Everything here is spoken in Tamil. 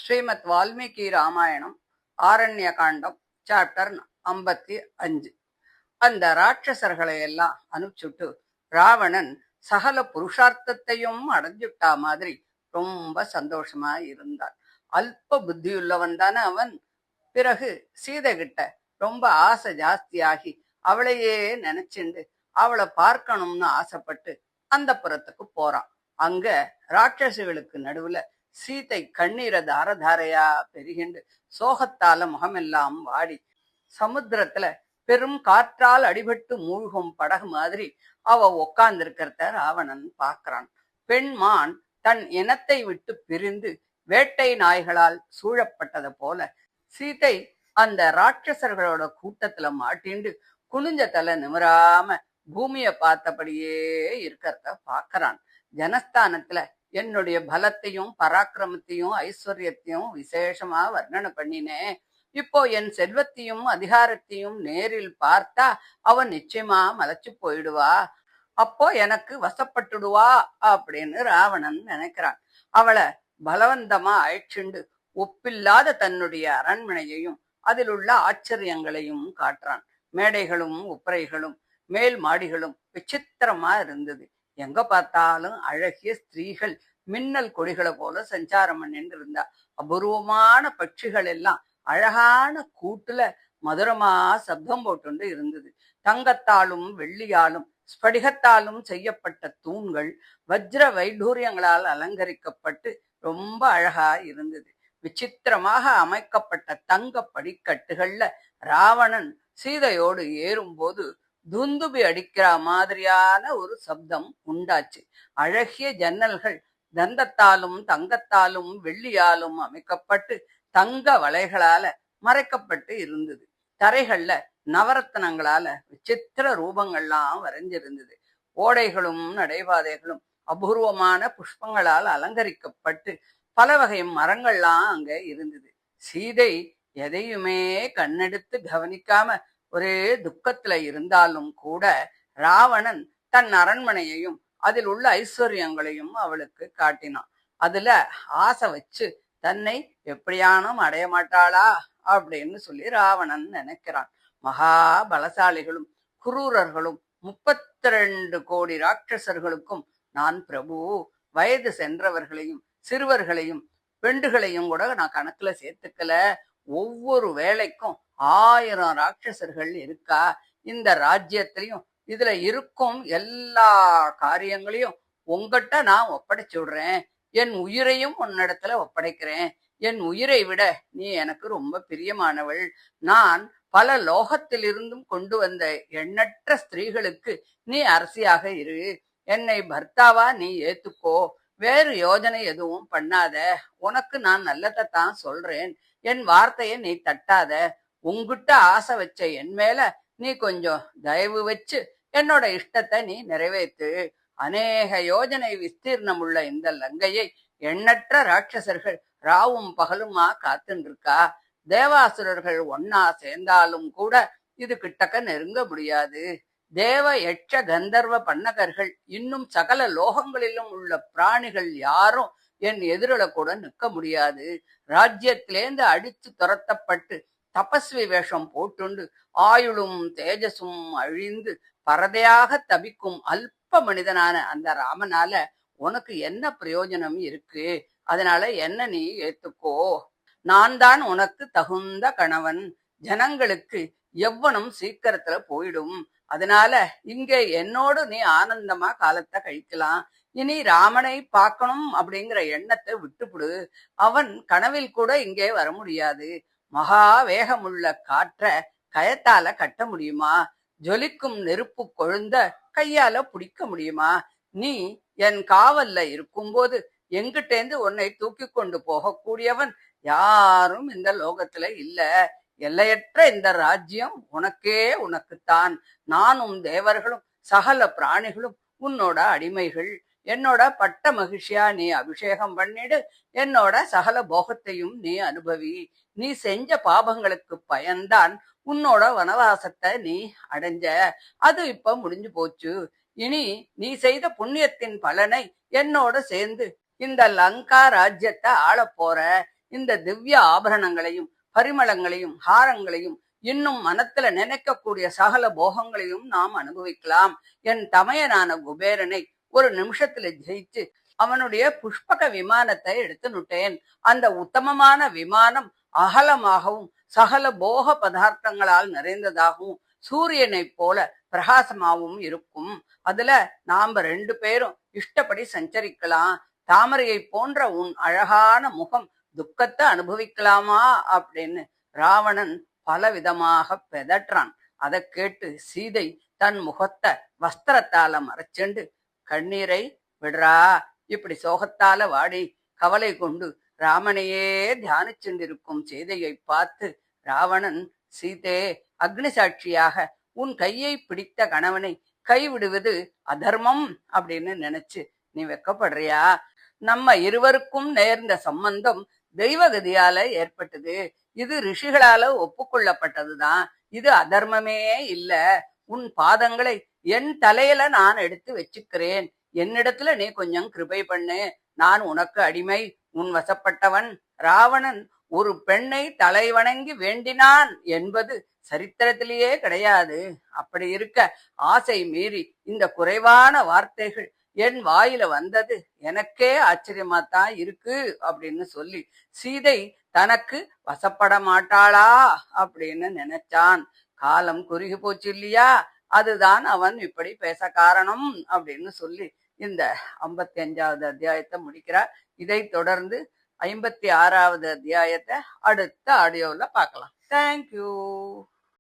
ஸ்ரீமத் வால்மீகி ராமாயணம் ஆரண்ய காண்டம் சாப்டர் 55. அந்த ராட்சசர்களை எல்லாம் அனுப்பிச்சுட்டு ராவணன் சகல புருஷார்த்தத்தையும் அடைஞ்சுட்டா மாதிரி ரொம்ப சந்தோஷமா இருந்தான். அல்ப புத்தியுள்ளவன் தானே அவன். பிறகு சீதை கிட்ட ரொம்ப ஆசை ஜாஸ்தியாகி அவளையே நினைச்சுண்டு அவளை பார்க்கணும்னு ஆசைப்பட்டு அந்த புறத்துக்கு போறான். அங்க ராட்சசிகளுக்கு நடுவுல சீதை கண்ணீரை தாரதாரையா பெருகிண்டு சோகத்தால முகமெல்லாம் வாடி சமுத்திரத்துல பெரும் காற்றால் அடிபட்டு மூழ்கும் படகு மாதிரி அவ உக்காந்திருக்கிறத ராவணன் பார்க்கிறான். பெண்மான் தன் இனத்தை விட்டு பிரிந்து வேட்டை நாய்களால் சூழப்பட்டது போல சீதை அந்த ராட்சசர்களோட கூட்டத்துல மாட்டிண்டு குனிஞ்ச தலை நிமிராம பூமிய பார்த்தபடியே இருக்கிறத பாக்குறான். ஜனஸ்தானத்துல என்னுடைய பலத்தையும் பராக்கிரமத்தையும் ஐஸ்வர்யத்தையும் விசேஷமா வர்ணனை பண்ணினேன். இப்போ என் செல்வத்தையும் அதிகாரத்தையும் நேரில் பார்த்தா அவன் நிச்சயமா மலைச்சு போயிடுவா, அப்போ எனக்கு வசப்பட்டுடுவா அப்படின்னு ராவணன் நினைக்கிறான். அவளை பலவந்தமா அழைச்சுண்டு ஒப்பில்லாத தன்னுடைய அரண்மனையையும் அதில் உள்ள ஆச்சரியங்களையும் காட்டுறான். மேடைகளும் உப்பரைகளும் மேல் மாடிகளும் விசித்திரமா இருந்தது. எங்க பார்த்தாலும் அழகிய ஸ்திரீகள் மின்னல் கொடிகளை போல சஞ்சாரம் பண்ணிட்டு இருந்தா. அபூர்வமான பட்சிகள் எல்லாம் அழகான கூட்டுல மதுரமா சப்தம் போட்டு இருந்தது. தங்கத்தாலும் வெள்ளியாலும் ஸ்படிகத்தாலும் செய்யப்பட்ட தூண்கள் வஜ்ர வைடூரியங்களால் அலங்கரிக்கப்பட்டு ரொம்ப அழகா இருந்தது. விசித்திரமாக அமைக்கப்பட்ட தங்க படிக்கட்டுகள்ல ராவணன் சீதையோடு ஏறும்போது துந்துபி அடிக்கிற மாதிரியான ஒரு சப்தம் உண்டாச்சு. அழகிய ஜன்னல்கள் தந்தத்தாலும் தங்கத்தாலும் வெள்ளியாலும் அமைக்கப்பட்டு தங்க வளைகளால மறைக்கப்பட்டு இருந்தது. தரைகள்ல நவரத்னங்களால விசித்திர ரூபங்கள்லாம் வரைஞ்சிருந்தது. ஓடைகளும் நடைபாதைகளும் அபூர்வமான புஷ்பங்களால் அலங்கரிக்கப்பட்டு பல வகை மரங்கள்லாம் அங்க இருந்தது. சீதை எதையுமே கண்ணெடுத்து கவனிக்காம ஒரே துக்கத்துல இருந்தாலும் கூட ராவணன் தன் அரண்மனையையும் அதில் உள்ள ஐஸ்வர்யங்களையும் அவளுக்கு காட்டினான். அதுல ஆசை வச்சு தன்னை எப்படியானும் அடைய மாட்டாளா அப்படின்னு சொல்லி ராவணன் நினைக்கிறான். மகா பலசாலிகளும் குரூரர்களும் 32 கோடி ராட்சசர்களுக்கும் நான் பிரபு. வயது சென்றவர்களையும் சிறுவர்களையும் பெண்டுகளையும் கூட நான் கணக்குல சேர்த்துக்கல. ஒவ்வொரு வேலைக்கும் 1000 ராட்சசர்கள் இருக்கா. இந்த ராஜ்யத்திலையும் இதுல இருக்கும் எல்லா காரியங்களையும் உங்ககிட்ட நான் ஒப்படைச்சு விடுறேன். என் உயிரையும் உன்னிடத்துல ஒப்படைக்கிறேன். என் உயிரை விட நீ எனக்கு ரொம்ப பிரியமானவள். நான் பல லோகத்திலிருந்தும் கொண்டு வந்த எண்ணற்ற ஸ்திரீகளுக்கு நீ அரசியாக இரு. என்னை பர்த்தாவா நீ ஏத்துக்கோ. வேறு யோஜனை எதுவும் பண்ணாத. உனக்கு நான் நல்லதைத்தான் சொல்றேன். என் வார்த்தையை நீ தட்டாத. உங்கிட்ட ஆசை வச்ச என் மேல நீ கொஞ்சம் தயவு வச்சு என்னோட இஷ்டத்தை நீ நிறைவேற்று. அநேக யோஜனை விஸ்தீர்ணமுள்ள இந்த லங்கையை எண்ணற்ற ராட்சசர்கள் ராவும் பகலுமா காத்துன்னு இருக்கா. தேவாசுரர்கள் ஒன்னா சேர்ந்தாலும் கூட இது கிட்டக்க நெருங்க முடியாது. தேவ யட்ச கந்தர்வ பன்னகர்கள் இன்னும் சகல லோகங்களிலும் உள்ள பிராணிகள் யாரும் என் எதிரில கூட நிற்க முடியாது. ராஜ்யத்திலேந்து அடித்து துரத்தப்பட்டு தபஸ்வி வேஷம் போட்டுண்டு ஆயுளும் தேஜஸும் அழிந்து பரதையாக தபிக்கும் அல்ப மனிதனான அந்த ராமனால உனக்கு என்ன பிரயோஜனம் இருக்கு? அதனால என்ன நீ ஏத்துக்கோ. நான் தான் உனக்கு தகுந்த கணவன். ஜனங்களுக்கு எவ்வளவு சீக்கிரத்துல போயிடும். அதனால இங்க என்னோடு நீ ஆனந்தமா காலத்தை கழிக்கலாம். இனி ராமனை பார்க்கணும் அப்படிங்கிற எண்ணத்தை விட்டுப்புடு. அவன் கனவில் கூட இங்கே வர முடியாது. மகா வேகமுள்ள காற்ற கயத்தால கட்ட முடியுமா? ஜொலிக்கும் நெருப்பு கொழுந்த கையால பிடிக்க முடியுமா? நீ என் காவல்ல இருக்கும்போது எங்கிட்டேந்து உன்னை தூக்கி கொண்டு போகக்கூடியவன் யாரும் இந்த லோகத்துல இல்ல. எல்லையற்ற இந்த ராஜ்யம் உனக்கே உனக்குத்தான். நானும் தேவர்களும் சகல பிராணிகளும் உன்னோட அடிமைகள். என்னோட பட்ட மகிழ்ச்சியா நீ அபிஷேகம் பண்ணிடு. என்னோட சகல போகத்தையும் நீ அனுபவி. நீ செஞ்ச பாபங்களுக்கு பயன்தான் உன்னோட வனவாசத்தை நீ அடைஞ்ச. அது இப்ப முடிஞ்சு போச்சு. இனி நீ செய்த புண்ணியத்தின் பலனை என்னோட சேர்ந்து இந்த லங்கா ராஜ்யத்தை ஆள போற. இந்த திவ்ய ஆபரணங்களையும் பரிமளங்களையும் ஹாரங்களையும் இன்னும் மனத்துல நினைக்கக்கூடிய சகல போகங்களையும் நாம் அனுபவிக்கலாம். என் தமையனான குபேரனை ஒரு நிமிஷத்துல ஜெயிச்சு அவனுடைய புஷ்பக விமானத்தை எடுத்து நுட்டேன். அந்த உத்தமமான விமானம் அகலமாகவும் சகல போக பதார்த்தங்களால் நிறைந்ததாகவும் சூரியனை போல பிரகாசமாகவும் இருக்கும். அதுல நாம 2 பேரும் இஷ்டப்படி சஞ்சரிக்கலாம். தாமரையை போன்ற உன் அழகான முகம் துக்கத்தை அனுபவிக்கலாமா அப்படின்னு ராவணன் பலவிதமாக பெதற்றான். அதை கேட்டு சீதை தன் முகத்தை வஸ்திரத்தால மறைச்சுண்டு, கண்ணீரை விடுறா, இப்படி சோகத்தால வாடி கவலை கொண்டு ராமனையே தியானிச்சுண்டிருக்கும் சீதையை பார்த்து ராவணன், சீதே, அக்னி சாட்சியாக உன் கையை பிடித்த கணவனை கைவிடுவது அதர்மம் அப்படின்னு நினைச்சு நீ வெக்கப்படுறியா? நம்ம இருவருக்கும் நேர்ந்த சம்பந்தம் தெய்வகதியால ஏற்பட்டது. இது ரிஷிகளால ஒப்புக்கொள்ளப்பட்டதுதான். இது அதர்மமே இல்ல. உன் பாதங்களை என் தலையில நான் எடுத்து வச்சுக்கிறேன். என்னிடத்துல நீ கொஞ்சம் கிருபை பண்ணு. நான் உனக்கு அடிமை, உன் வசப்பட்டவன். ராவணன் ஒரு பெண்ணை தலை வணங்கி வேண்டினான் என்பது சரித்திரத்திலேயே கிடையாது. அப்படி இருக்க ஆசை மீறி இந்த குறைவான வார்த்தைகள் என் வாயில வந்தது எனக்கே ஆச்சரியமாத்தான் இருக்கு அப்படின்னு சொல்லி சீதை தனக்கு வசப்பட மாட்டாளா அப்படின்னு நினைச்சான். காலம் குறுகி போச்சு இல்லையா, அதுதான் அவன் இப்படி பேச காரணம் அப்படின்னு சொல்லி இந்த 55வது அத்தியாயத்தை முடிக்கிறார். இதை தொடர்ந்து 56வது அத்தியாயத்தை அடுத்த ஆடியோவில் பார்க்கலாம். தேங்க்யூ.